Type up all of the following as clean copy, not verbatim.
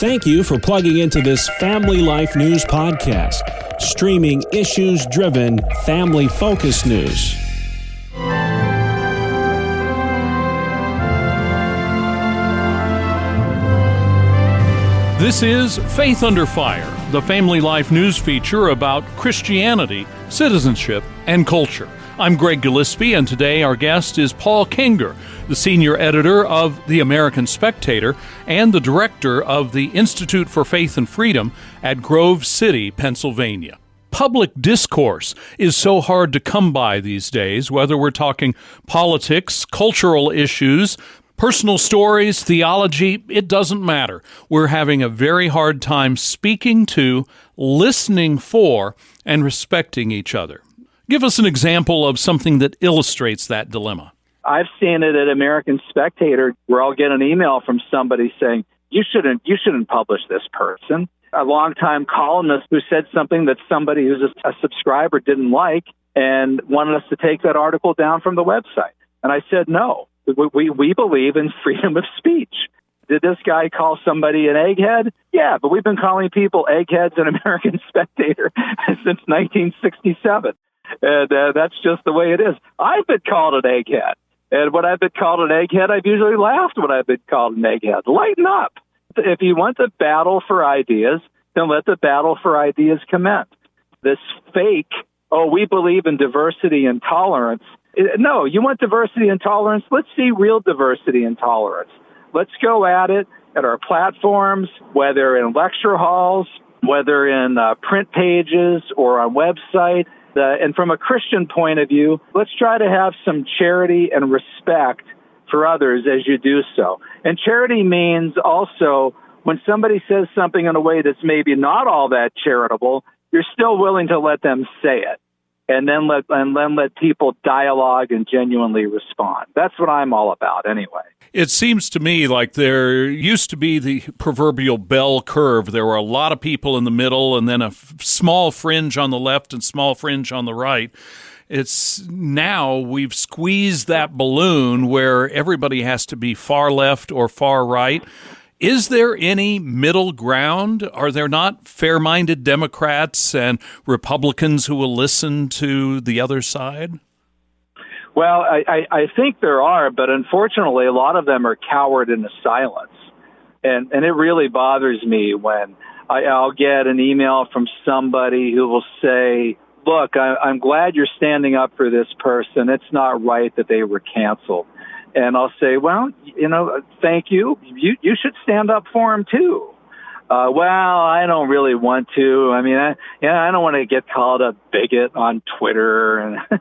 Thank you for plugging into this Family Life News podcast, streaming issues-driven, family-focused news. This is Faith Under Fire, the Family Life News feature about Christianity, citizenship, and culture. I'm Greg Gillespie, and today our guest is Paul Kengor, the senior editor of The American Spectator and the director of the Institute for Faith and Freedom at Grove City, Pennsylvania. Public discourse is so hard to come by these days, whether we're talking politics, cultural issues, personal stories, theology, it doesn't matter. We're having a very hard time speaking to, listening for, and respecting each other. Give us an example of something that illustrates that dilemma. I've seen it at American Spectator where I'll get an email from somebody saying, you shouldn't publish this person. A longtime columnist who said something that somebody who's a subscriber didn't like and wanted us to take that article down from the website. And I said, no, we believe in freedom of speech. Did this guy call somebody an egghead? Yeah, but we've been calling people eggheads in American Spectator since 1967. And that's just the way it is. I've been called an egghead. And when I've been called an egghead, I've usually laughed when I've been called an egghead. Lighten up. If you want the battle for ideas, then let the battle for ideas commence. This fake, we believe in diversity and tolerance. No, you want diversity and tolerance? Let's see real diversity and tolerance. Let's go at it at our platforms, whether in lecture halls, whether in print pages or on website. And from a Christian point of view, let's try to have some charity and respect for others as you do so. And charity means also when somebody says something in a way that's maybe not all that charitable, you're still willing to let them say it. And then let people dialogue and genuinely respond. That's what I'm all about anyway. It seems to me like there used to be the proverbial bell curve. There were a lot of people in the middle and then a small fringe on the left and small fringe on the right. It's now we've squeezed that balloon where everybody has to be far left or far right. Is there any middle ground? Are there not fair-minded Democrats and Republicans who will listen to the other side? Well, I think there are, but unfortunately, a lot of them are cowered into silence. And it really bothers me when I'll get an email from somebody who will say, look, I'm glad you're standing up for this person. It's not right that they were canceled. And I'll say, well, thank you. You should stand up for him, too. Well, I don't really want to. I mean, I don't want to get called a bigot on Twitter. And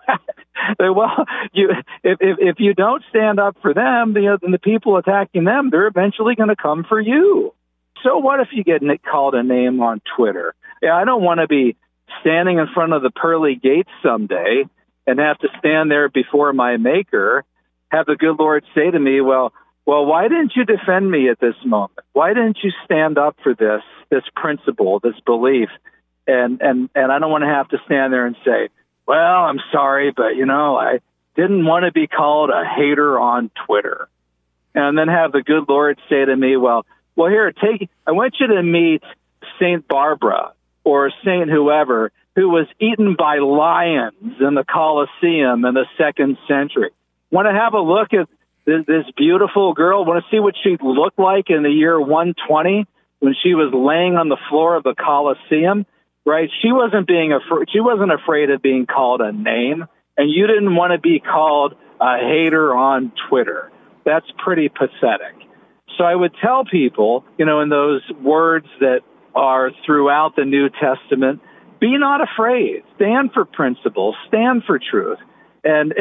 well, if you don't stand up for them, then the people attacking them, they're eventually going to come for you. So what if you get called a name on Twitter? Yeah, I don't want to be standing in front of the pearly gates someday and have to stand there before my maker, have the good Lord say to me, well, why didn't you defend me at this moment? Why didn't you stand up for this principle, this belief? And I don't want to have to stand there and say, well, I'm sorry, but, I didn't want to be called a hater on Twitter. And then have the good Lord say to me, well, here, I want you to meet Saint Barbara or Saint whoever who was eaten by lions in the Colosseum in the 2nd century. Want to have a look at this beautiful girl? Want to see what she looked like in the year 120 when she was laying on the floor of the Colosseum? Right? She wasn't afraid of being called a name, and you didn't want to be called a hater on Twitter. That's pretty pathetic. So I would tell people, in those words that are throughout the New Testament, be not afraid. Stand for principles. Stand for truth. And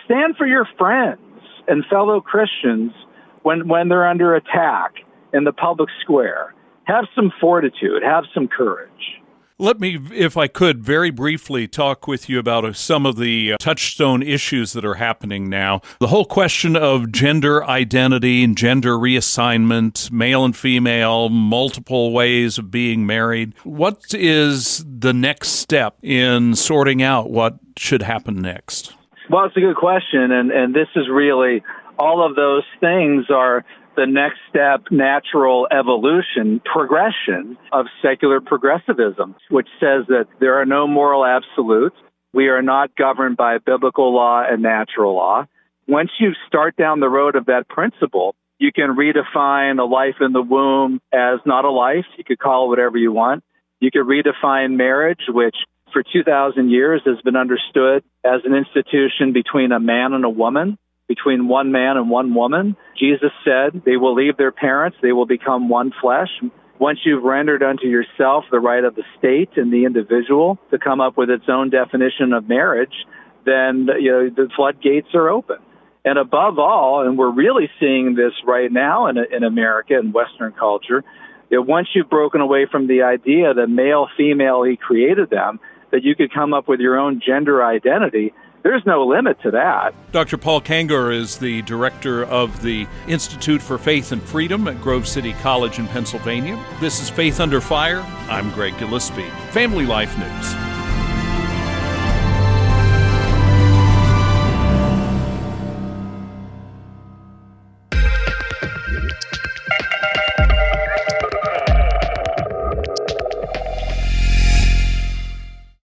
stand for your friends and fellow Christians when they're under attack in the public square. Have some fortitude. Have some courage. Let me, if I could, very briefly talk with you about some of the touchstone issues that are happening now. The whole question of gender identity and gender reassignment, male and female, multiple ways of being married. What is the next step in sorting out what should happen next? Well, it's a good question, and this is really, all of those things are the next step, natural evolution, progression of secular progressivism, which says that there are no moral absolutes. We are not governed by biblical law and natural law. Once you start down the road of that principle, you can redefine a life in the womb as not a life. You could call it whatever you want. You could redefine marriage, which for 2,000 years has been understood as an institution between a man and a woman, between one man and one woman. Jesus said they will leave their parents, they will become one flesh. Once you've rendered unto yourself the right of the state and the individual to come up with its own definition of marriage, then the floodgates are open. And above all, and we're really seeing this right now in America and Western culture, once you've broken away from the idea that male, female, he created them, that you could come up with your own gender identity, there's no limit to that. Dr. Paul Kengor is the director of the Institute for Faith and Freedom at Grove City College in Pennsylvania. This is Faith Under Fire. I'm Greg Gillespie. Family Life News.